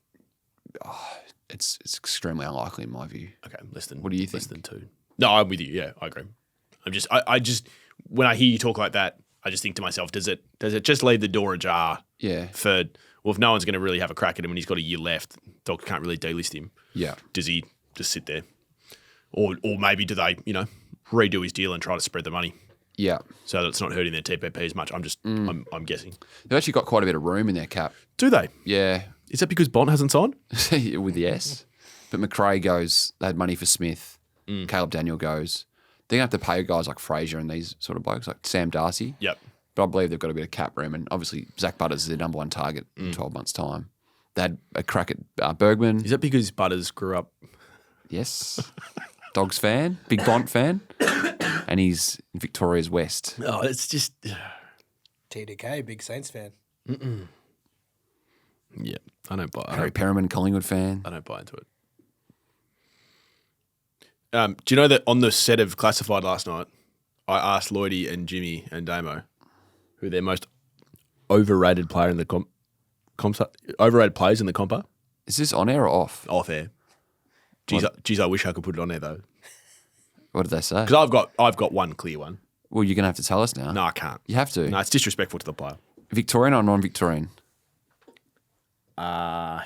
B: it's extremely unlikely in my view.
A: Okay, less than.
B: What do you
A: Less
B: think?
A: than 2. No, I'm with you. Yeah, I agree. I just when I hear you talk like that, I just think to myself, does it just leave the door ajar?
B: Yeah.
A: For well, if no one's going to really have a crack at him and he's got a year left, Dogs can't really delist him.
B: Yeah.
A: Does he just sit there? Or maybe do they, redo his deal and try to spread the money
B: Yeah.
A: so that it's not hurting their TPP as much? I'm guessing.
B: They've actually got quite a bit of room in their cap.
A: Do they?
B: Yeah.
A: Is that because Bont hasn't signed?
B: With the S. But McRae goes, they had money for Smith. Caleb Daniel goes. They're going to have to pay guys like Fraser and these sort of blokes, like Sam Darcy.
A: Yep.
B: But I believe they've got a bit of cap room. And obviously, Zach Butters is their number one target in 12 months' time. They had a crack at Bergman.
A: Is that because Butters grew up?
B: Yes. Dogs fan, big Bont fan. And he's in Victoria's West.
A: Oh, it's just...
D: TDK, big Saints fan.
A: Yeah, I don't buy
B: Harry Perriman, Collingwood fan.
A: I don't buy into it. Do you know that on the set of Classified last night, I asked Lloydie and Jimmy and Damo who their most overrated player in the overrated players in the comp are?
B: Is this on air or off?
A: Off air. Geez, I wish I could put it on there though.
B: What did they say?
A: Because I've got one clear one.
B: Well, you're going to have to tell us now.
A: No, I can't.
B: You have to.
A: No, it's disrespectful to the player.
B: Victorian or non-Victorian?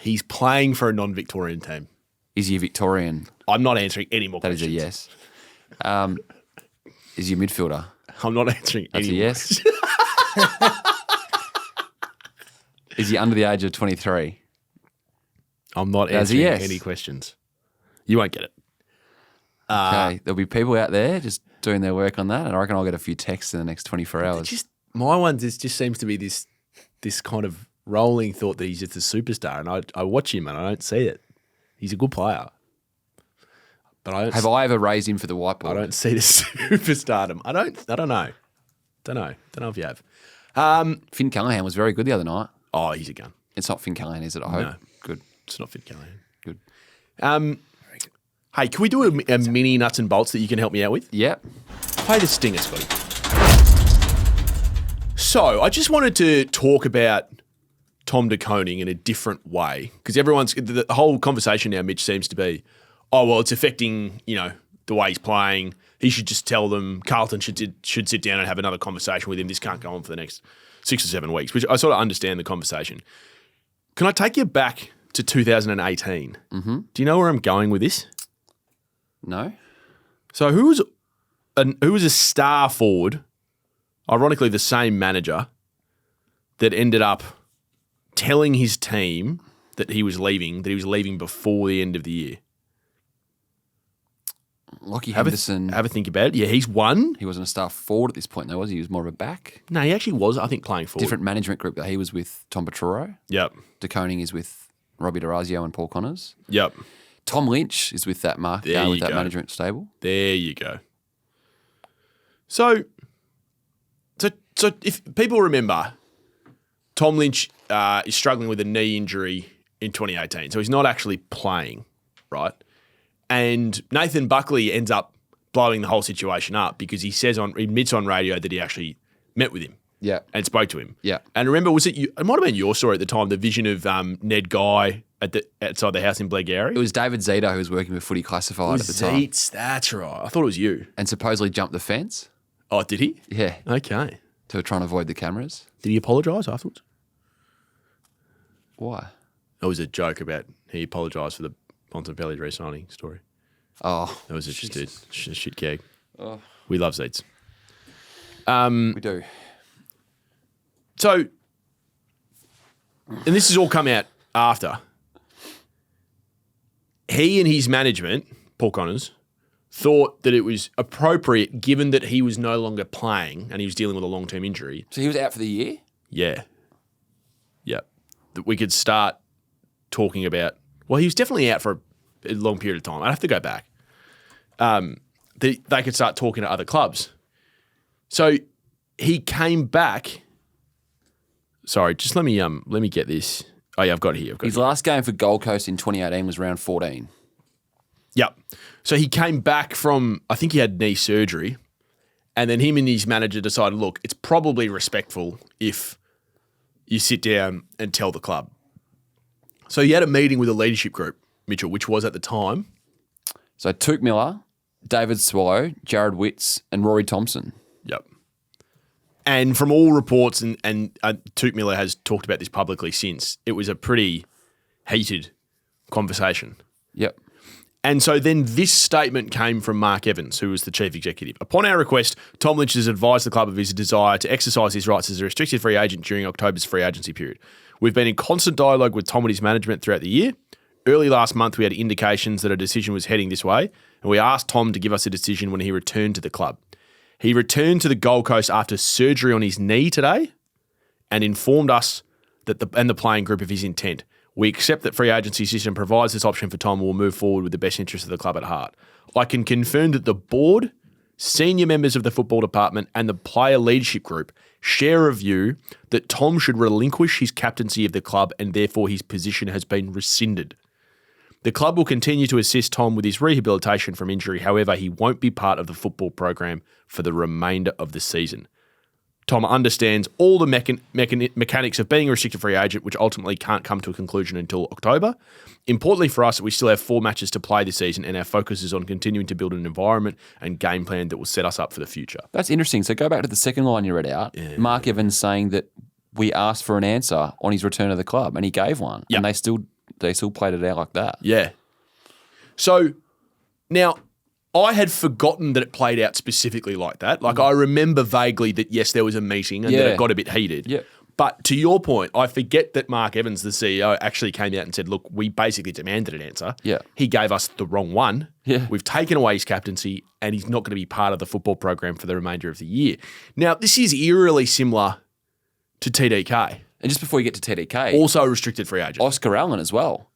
A: He's playing for a non-Victorian team.
B: Is he a Victorian?
A: I'm not answering any more
B: That
A: questions.
B: is a yes. Is he a midfielder?
A: I'm not answering
B: That's
A: any
B: a
A: more
B: yes.
A: questions.
B: Is he under the age of 23?
A: I'm not
B: That's a
A: answering
B: yes.
A: any questions. You won't get it.
B: Okay, there'll be people out there just doing their work on that, and I reckon I'll get a few texts in the next 24 hours.
A: Just my one just seems to be this kind of rolling thought that he's just a superstar, and I watch him and I don't see it. He's a good player, but
B: Have I ever raised him for the whiteboard?
A: I don't see the superstardom. I don't know. Don't know if you have.
B: Finn Callahan was very good the other night.
A: Oh, he's a gun.
B: It's not Finn Callahan, is it? I hope.
A: No.
B: Good.
A: It's not Finn Callahan.
B: Good.
A: Hey, can we do a mini nuts and bolts that you can help me out with?
B: Yep.
A: Play the stinger, Scotty. So, I just wanted to talk about Tom de Koning in a different way because the whole conversation now, Mitch, seems to be, oh, well, it's affecting, the way he's playing. He should just tell them Carlton should sit down and have another conversation with him. This can't go on for the next 6 or 7 weeks, which I sort of understand the conversation. Can I take you back to 2018? Mm-hmm. Do you know where I'm going with this?
B: No?
A: So who was a star forward, ironically the same manager, that ended up telling his team that he was leaving before the end of the year?
B: Lockie Henderson.
A: Have a think about it. Yeah, he's one.
B: He wasn't a star forward at this point, though, was he? He was more of a back.
A: No, he actually was, I think, playing forward.
B: Different management group that he was with Tom Petruccio.
A: Yep.
B: De Koning is with Robbie DeRazio and Paul Connors.
A: Yep.
B: Tom Lynch is with that management stable.
A: There you go. So if people remember, Tom Lynch is struggling with a knee injury in 2018, so he's not actually playing, right? And Nathan Buckley ends up blowing the whole situation up because he admits on radio that he actually met with him.
B: Yeah.
A: And spoke to him.
B: Yeah.
A: And remember, it might have been your story at the time, the vision of Ned Guy outside the house in Blackgowrie?
B: It was David Zito who was working with Footy Classified at the time.
A: Zeets, that's right. I thought it was you.
B: And supposedly jumped the fence.
A: Oh, did he?
B: Yeah.
A: Okay.
B: To try and avoid the cameras.
A: Did he apologise afterwards?
B: Why?
A: It was a joke about he apologised for the Bontempelli re-signing story.
B: Oh.
A: That was just a shit gag.
B: Oh.
A: We love Zeets.
B: We do.
A: So, and this has all come out after. He and his management, Paul Connors, thought that it was appropriate, given that he was no longer playing and he was dealing with a long-term injury.
B: So he was out for the year?
A: Yeah. Yep. That we could start talking about, well, he was definitely out for a long period of time. I'd have to go back. They could start talking to other clubs. So he came back. Sorry, just let me get this. Oh yeah, I've got it here.
B: His last game for Gold Coast in 2018 was round 14.
A: Yep. So he came back from, I think he had knee surgery, and then him and his manager decided, look, it's probably respectful if you sit down and tell the club. So he had a meeting with a leadership group, Mitchell, which was at the time.
B: So Touk Miller, David Swallow, Jared Witts, and Rory Thompson.
A: Yep. And from all reports, and Toot Miller has talked about this publicly since, it was a pretty heated conversation.
B: Yep.
A: And so then this statement came from Mark Evans, who was the chief executive. Upon our request, Tom Lynch has advised the club of his desire to exercise his rights as a restricted free agent during October's free agency period. We've been in constant dialogue with Tom and his management throughout the year. Early last month, we had indications that a decision was heading this way, and we asked Tom to give us a decision when he returned to the club. He returned to the Gold Coast after surgery on his knee today and informed us that the playing group of his intent. We accept that free agency system provides this option for Tom and will move forward with the best interest of the club at heart. I can confirm that the board, senior members of the football department and the player leadership group share a view that Tom should relinquish his captaincy of the club and therefore his position has been rescinded. The club will continue to assist Tom with his rehabilitation from injury. However, he won't be part of the football program for the remainder of the season. Tom understands all the mechanics of being a restricted free agent, which ultimately can't come to a conclusion until October. Importantly for us, we still have 4 matches to play this season, and our focus is on continuing to build an environment and game plan that will set us up for the future.
B: That's interesting. So go back to the second line you read out. Yeah. Mark Evans saying that we asked for an answer on his return to the club, and he gave one, and they still played it out like that.
A: Yeah. So now I had forgotten that it played out specifically like that. Like I remember vaguely that, yes, there was a meeting and that it got a bit heated.
B: Yeah.
A: But to your point, I forget that Mark Evans, the CEO, actually came out and said, look, we basically demanded an answer.
B: Yeah.
A: He gave us the wrong one.
B: Yeah.
A: We've taken away his captaincy and he's not going to be part of the football program for the remainder of the year. Now, this is eerily similar to TDK.
B: And just before you get to TDK.
A: Also a restricted free agent.
B: Oscar Allen as well.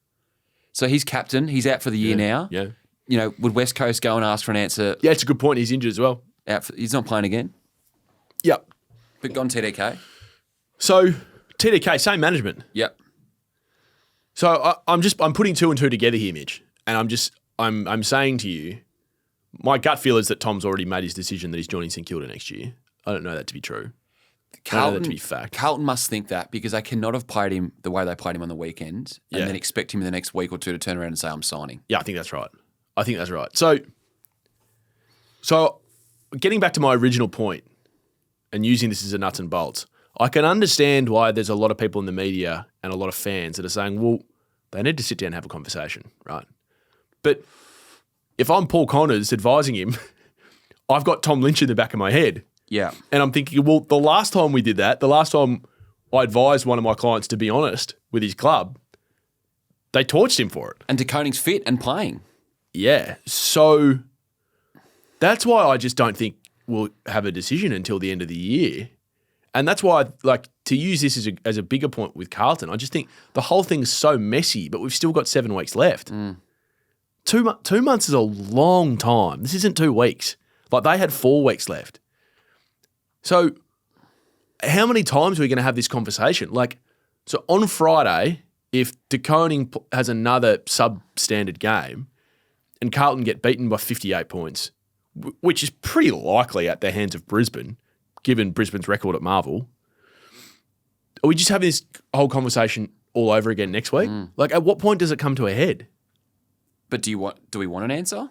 B: So he's captain. He's out for the year now.
A: Yeah.
B: You know, would West Coast go and ask for an answer?
A: Yeah, it's a good point. He's injured as well.
B: He's not playing again?
A: Yep.
B: But gone TDK?
A: So TDK, same management.
B: Yep.
A: So I'm putting 2 and 2 together here, Mitch. And I'm saying to you, my gut feel is that Tom's already made his decision that he's joining St Kilda next year. I don't know that to be true. I know that to be fact.
B: Carlton must think that because they cannot have played him the way they played him on the weekend and then expect him in the next week or 2 to turn around and say, I'm signing.
A: Yeah, I think that's right. So getting back to my original point and using this as a nuts and bolts, I can understand why there's a lot of people in the media and a lot of fans that are saying, well, they need to sit down and have a conversation, right? But if I'm Paul Connors advising him, I've got Tom Lynch in the back of my head.
B: Yeah.
A: And I'm thinking, well, the last time we did that, the last time I advised one of my clients to be honest with his club, they torched him for it.
B: And De Koning's fit and playing.
A: Yeah. So that's why I just don't think we'll have a decision until the end of the year. And that's why, like, to use this as a bigger point with Carlton, I just think the whole thing's so messy, but we've still got 7 weeks left. 2 months is a long time. This isn't 2 weeks. Like, they had 4 weeks left. So how many times are we going to have this conversation? Like, so on Friday, if De Koning has another substandard game and Carlton get beaten by 58 points, which is pretty likely at the hands of Brisbane, given Brisbane's record at Marvel, are we just having this whole conversation all over again next week? Like, at what point does it come to a head?
B: But do we want an answer?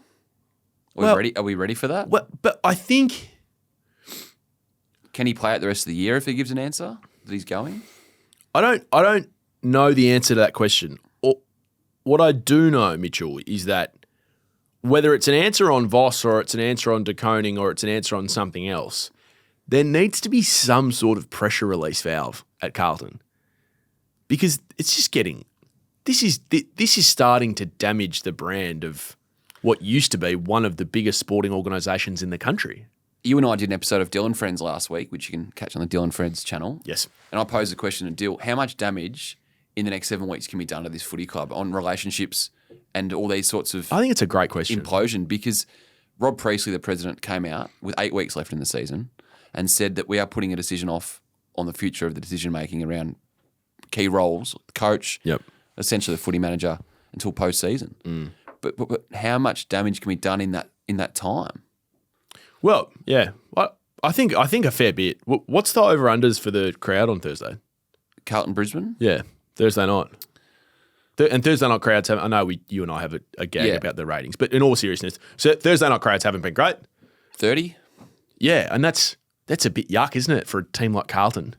B: Are we ready for that?
A: Well, but I think...
B: Can he play it the rest of the year if he gives an answer that he's going?
A: I don't know the answer to that question. What I do know, Mitchell, is that whether it's an answer on Voss or it's an answer on De Koning or it's an answer on something else, there needs to be some sort of pressure release valve at Carlton, because it's just getting this is starting to damage the brand of what used to be one of the biggest sporting organisations in the country.
B: You and I did an episode of Dylan Friends last week, which you can catch on the Dylan Friends channel.
A: Yes.
B: And I posed a question to Dill: how much damage in the next 7 weeks can be done to this footy club on relationships and all these sorts of...
A: I think it's a great question.
B: ...implosion, because Rob Priestley, the president, came out with 8 weeks left in the season and said that we are putting a decision off on the future of the decision-making around key roles, coach, essentially the footy manager, until post-season. But how much damage can be done in that time?
A: Well, yeah. I think a fair bit. What's the over-unders for the crowd on Thursday?
B: Carlton, Brisbane?
A: Yeah, Thursday night. And Thursday night crowds have... I know you and I have a gag about the ratings, but in all seriousness, so Thursday night crowds haven't been great.
B: 30?
A: Yeah, and that's That's a bit yuck, isn't it, for a team like Carlton?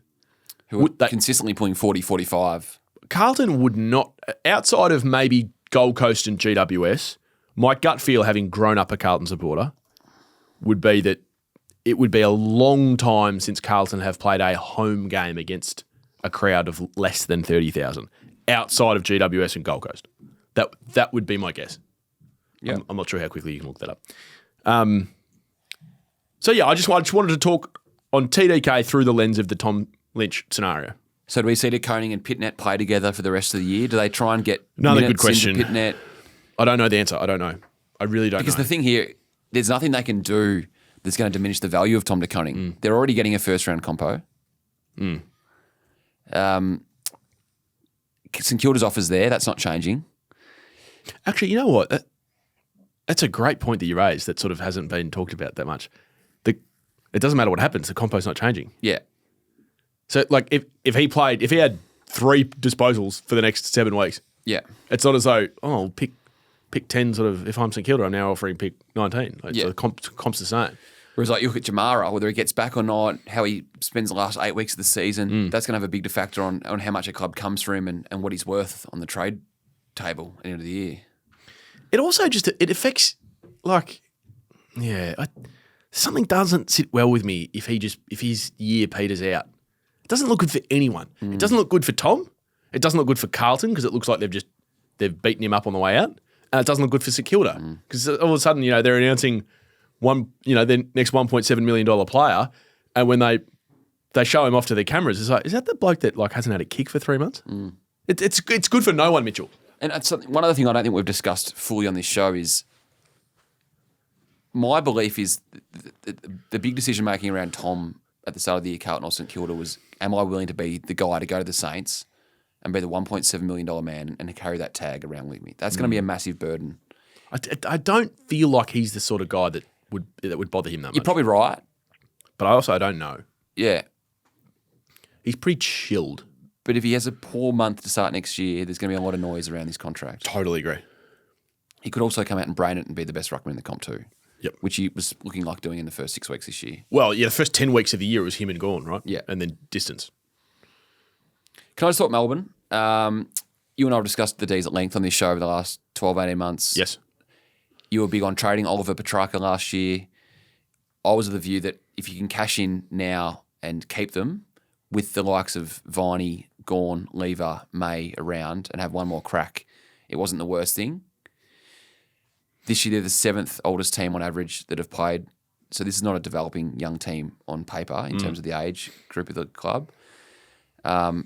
B: Who are consistently pulling 40, 45.
A: Carlton would not, outside of maybe Gold Coast and GWS, my gut feel, having grown up a Carlton supporter, would be that it would be a long time since Carlton have played a home game against a crowd of less than 30,000 outside of GWS and Gold Coast. That would be my guess.
B: Yeah.
A: I'm not sure how quickly you can look that up. So, yeah, I just wanted to talk on TDK through the lens of the Tom Lynch scenario.
B: So do we see the Koning and Pitnet play together for the rest of the year? Do they try and get
A: Another
B: minutes
A: good question.
B: into Pitnet?
A: I don't know the answer. I don't know. I really don't
B: Because
A: know.
B: the thing here, there's nothing they can do that's going to diminish the value of Tom de Koning. They're already getting a first-round compo. St Kilda's offers there. That's not changing.
A: Actually, you know what? That's a great point that you raised that sort of hasn't been talked about that much. It doesn't matter what happens. The compo's not changing.
B: Yeah.
A: So, like, if he had 3 disposals for the next 7 weeks,
B: Yeah.
A: it's not as though, I'll pick 10 sort of, if I'm St Kilda, I'm now offering pick 19. Like,
B: Yeah.
A: so the comp's the same.
B: Whereas like you look at Jamarra, whether he gets back or not, how he spends the last 8 weeks of the season, that's going to have a big factor on how much a club comes for him and what he's worth on the trade table at the end of the year.
A: It also just, it affects, like, something doesn't sit well with me if his year peters out. It doesn't look good for anyone. It doesn't look good for Tom. It doesn't look good for Carlton because it looks like they've beaten him up on the way out. And it doesn't look good for St Kilda because all of a sudden, they're announcing their next $1.7 million player, and when they show him off to their cameras, it's like, is that the bloke that like hasn't had a kick for 3 months? It's good for no one, Mitchell.
B: And one other thing I don't think we've discussed fully on this show is my belief is the big decision making around Tom at the start of the year, Carlton or St Kilda, was, am I willing to be the guy to go to the Saints and be the $1.7 million man and to carry that tag around with me? That's going to be a massive burden.
A: I don't feel like he's the sort of guy that would bother him that much.
B: You're probably right.
A: But I also don't know.
B: Yeah.
A: He's pretty chilled.
B: But if he has a poor month to start next year, there's going to be a lot of noise around this contract.
A: Totally agree.
B: He could also come out and brain it and be the best ruckman in the comp too.
A: Yep.
B: Which he was looking like doing in the first 6 weeks this year.
A: Well, yeah, the first 10 weeks of the year it was him and Gawn, right?
B: Yeah.
A: And then distance.
B: Can I just talk Melbourne? You and I have discussed the D's at length on this show over the last 12, 18 months.
A: Yes.
B: You were big on trading Oliver Petrarca last year. I was of the view that if you can cash in now and keep them with the likes of Viney, Gawn, Lever, May around and have one more crack, it wasn't the worst thing. This year, they're the 7th oldest team on average that have played. So this is not a developing young team on paper in terms of the age group of the club. Correct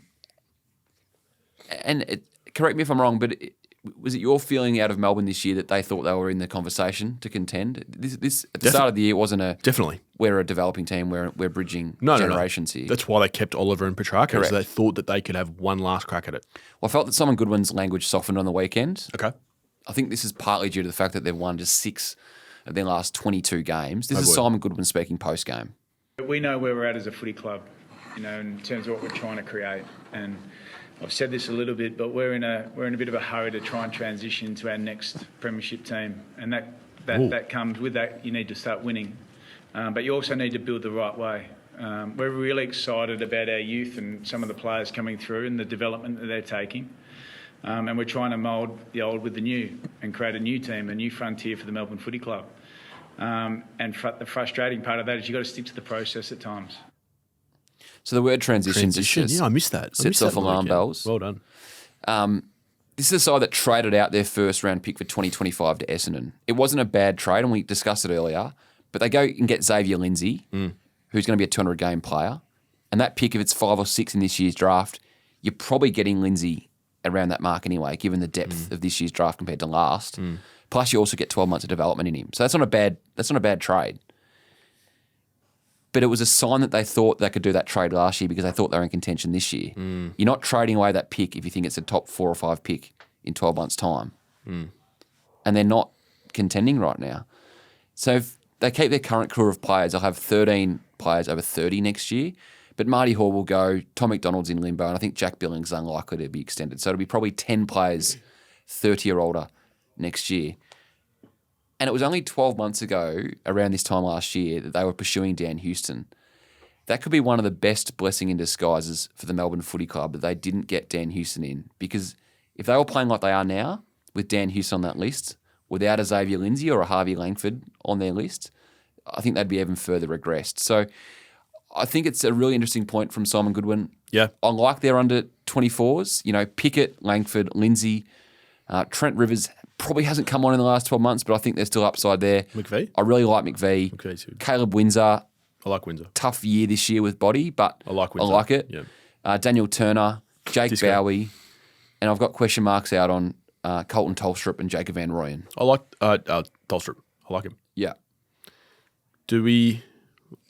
B: me if I'm wrong, but was it your feeling out of Melbourne this year that they thought they were in the conversation to contend? This at the start of the year, it wasn't a
A: definitely.
B: We're a developing team. We're bridging generations here.
A: That's why they kept Oliver and Petrarca.
B: Correct.
A: They thought that they could have one last crack at it.
B: Well, I felt that Simon Goodwin's language softened on the weekend.
A: Okay.
B: I think this is partly due to the fact that they've won just 6 of their last 22 games. This is Simon Goodwin speaking post game.
E: We know where we're at as a footy club, in terms of what we're trying to create. And I've said this a little bit, but we're in a bit of a hurry to try and transition to our next premiership team, and that comes with that. You need to start winning, but you also need to build the right way. We're really excited about our youth and some of the players coming through and the development that they're taking, and we're trying to mould the old with the new and create a new team, a new frontier for the Melbourne Footy Club. The frustrating part of that is you've got to stick to the process at times.
B: So the word transition.
A: Yeah, I missed that.
B: Sets off alarm bells.
A: Well done.
B: This is a side that traded out their first round pick for 2025 to Essendon. It wasn't a bad trade, and we discussed it earlier, but they go and get Xavier Lindsay, who's going to be a 200-game player. And that pick, if it's 5 or 6 in this year's draft, you're probably getting Lindsay around that mark anyway, given the depth of this year's draft compared to last. Plus, you also get 12 months of development in him. So that's not a bad trade. But it was a sign that they thought they could do that trade last year because they thought they were in contention this year. You're not trading away that pick if you think it's a top 4 or 5 pick in 12 months' time. And they're not contending right now. So if they keep their current crew of players, they'll have 13 players over 30 next year. But Marty Hall will go, Tom McDonald's in limbo, and I think Jack Billings is unlikely to be extended. So it'll be probably 10 players 30 or older next year. And it was only 12 months ago, around this time last year, that they were pursuing Dan Houston. that could be one of the best blessing in disguises for the Melbourne Footy Club that they didn't get Dan Houston in. Because if they were playing like they are now, with Dan Houston on that list, without a Xavier Lindsay or a Harvey Langford on their list, I think they'd be even further regressed. So I think it's a really interesting point from Simon Goodwin.
A: Yeah.
B: I like their under 24s. You know, Pickett, Langford, Lindsay, Trent Rivers probably hasn't come on in the last 12 months, but I think there's still upside there.
A: McVee?
B: I really like McVee.
A: McVee's good.
B: Caleb Windsor.
A: I like Windsor.
B: Tough year this year with body, but
A: I like Windsor.
B: I like it.
A: Yeah.
B: Daniel Turner, Jake
A: Disco.
B: Bowie, and I've got question marks out on Colton Tolstrup and Jacob Van Rooyen.
A: I like Tolstrup. I like him.
B: Yeah.
A: Do we...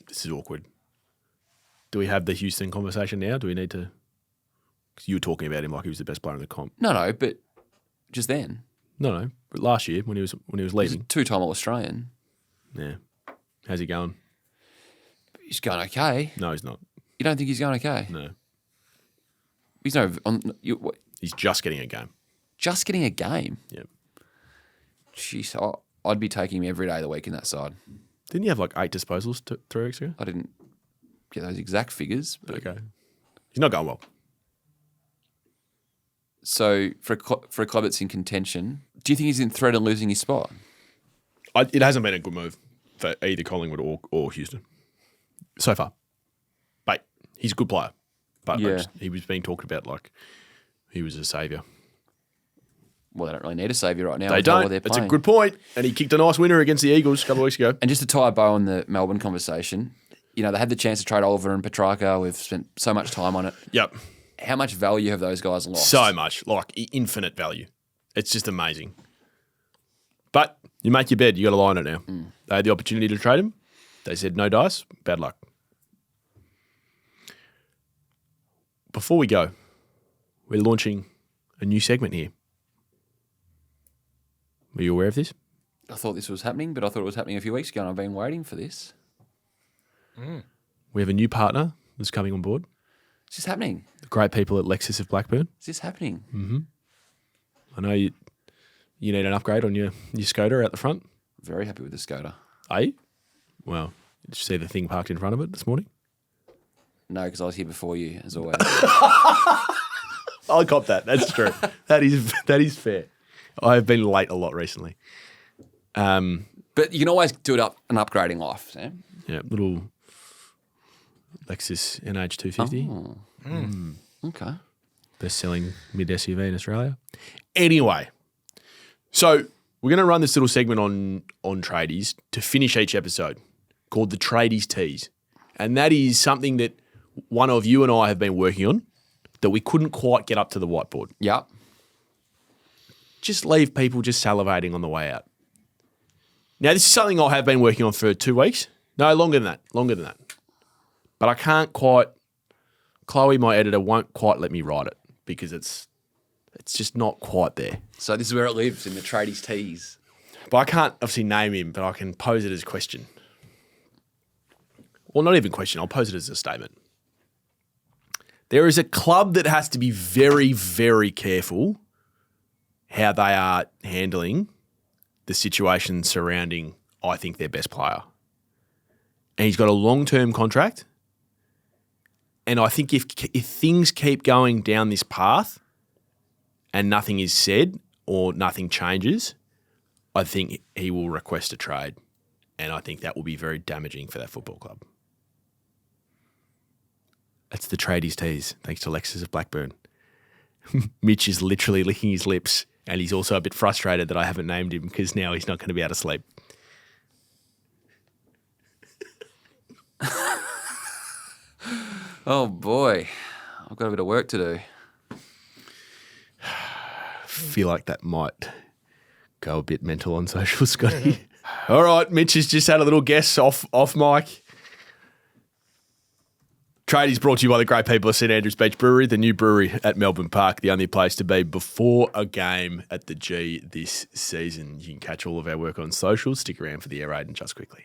A: This is awkward. Do we have the Houston conversation now? Do we need to... Because you were talking about him like he was the best player in the comp.
B: No, but just then.
A: No. But last year when he was
B: He's a
A: leaving.
B: two-time All-Australian.
A: Yeah. How's he going?
B: He's going okay.
A: No, he's not.
B: You don't think he's going okay?
A: No.
B: He's
A: He's just getting a game.
B: just getting a game.
A: Yeah.
B: Jeez, I'd be taking him every day of the week in that side.
A: Didn't you have like 8 disposals 3 weeks ago?
B: I didn't get those exact figures. But
A: Okay. He's not going well.
B: So for a club that's in contention, do you think he's in threat of losing his spot?
A: It hasn't been a good move for either Collingwood or Houston so far. But he's a good player. But
B: Yeah.
A: he was being talked about like he was a saviour.
B: Well, they don't really need a saviour right now.
A: They
B: with how well
A: don't.
B: they're
A: It's a
B: playing.
A: good point. And he kicked a nice winner against the Eagles a couple of weeks ago.
B: And just to tie a bow on the Melbourne conversation, you know, they had the chance to trade Oliver and Petrarca. We've spent so much time on it.
A: Yep.
B: How much value have those guys lost?
A: So much. Like infinite value. It's just amazing. But you make your bed. You got to lie on it now. They had the opportunity to trade him. They said no dice. Bad luck. Before we go, we're launching a new segment here. Were you aware of this?
B: I thought this was happening, but I thought it was happening a few weeks ago, and I've been waiting for this.
A: We have a new partner that's coming on board.
B: Is this happening?
A: The great people at Lexus of Blackburn.
B: Is this happening?
A: I know you need an upgrade on your Skoda out the front.
B: Very happy with the Skoda.
A: Are you? Well, did you see the thing parked in front of it this morning?
B: No, because I was here before you, as always.
A: I'll cop that. That's true. that is fair. I have been late a lot recently.
B: But you can always do it up an upgrading life, Sam.
A: Yeah, little Lexus NH250.
B: Okay.
A: Best-selling mid-SUV in Australia. Anyway, so we're going to run this little segment on Tradies to finish each episode called the Tradies tease. And that is something that one of you and I have been working on that we couldn't quite get up to the whiteboard.
B: Yep.
A: Just leave people just salivating on the way out. Now, this is something I have been working on for 2 weeks. No, longer than that. But I can't quite, Chloe, my editor, won't quite let me write it because it's just not quite there.
B: So this is where it lives, in the Tradies tease.
A: But I can't obviously name him, but I can pose it as a question. Well, not even question, I'll pose it as a statement. There is a club that has to be very, very careful how they are handling the situation surrounding, I think, their best player. And he's got a long-term contract. And I think if things keep going down this path and nothing is said or nothing changes, I think he will request a trade. And I think that will be very damaging for that football club. That's the Tradies tease, thanks to Lexus of Blackburn. Mitch is literally licking his lips, and he's also a bit frustrated that I haven't named him because now he's not going to be able to sleep.
B: Oh, boy. I've got a bit of work to do.
A: Feel like that might go a bit mental on social, Scotty. All right, Mitch has just had a little guess off mic. Tradies brought to you by the great people of St Andrews Beach Brewery, the new brewery at Melbourne Park, the only place to be before a game at the G this season. You can catch all of our work on socials. Stick around for the air raid and just quickly.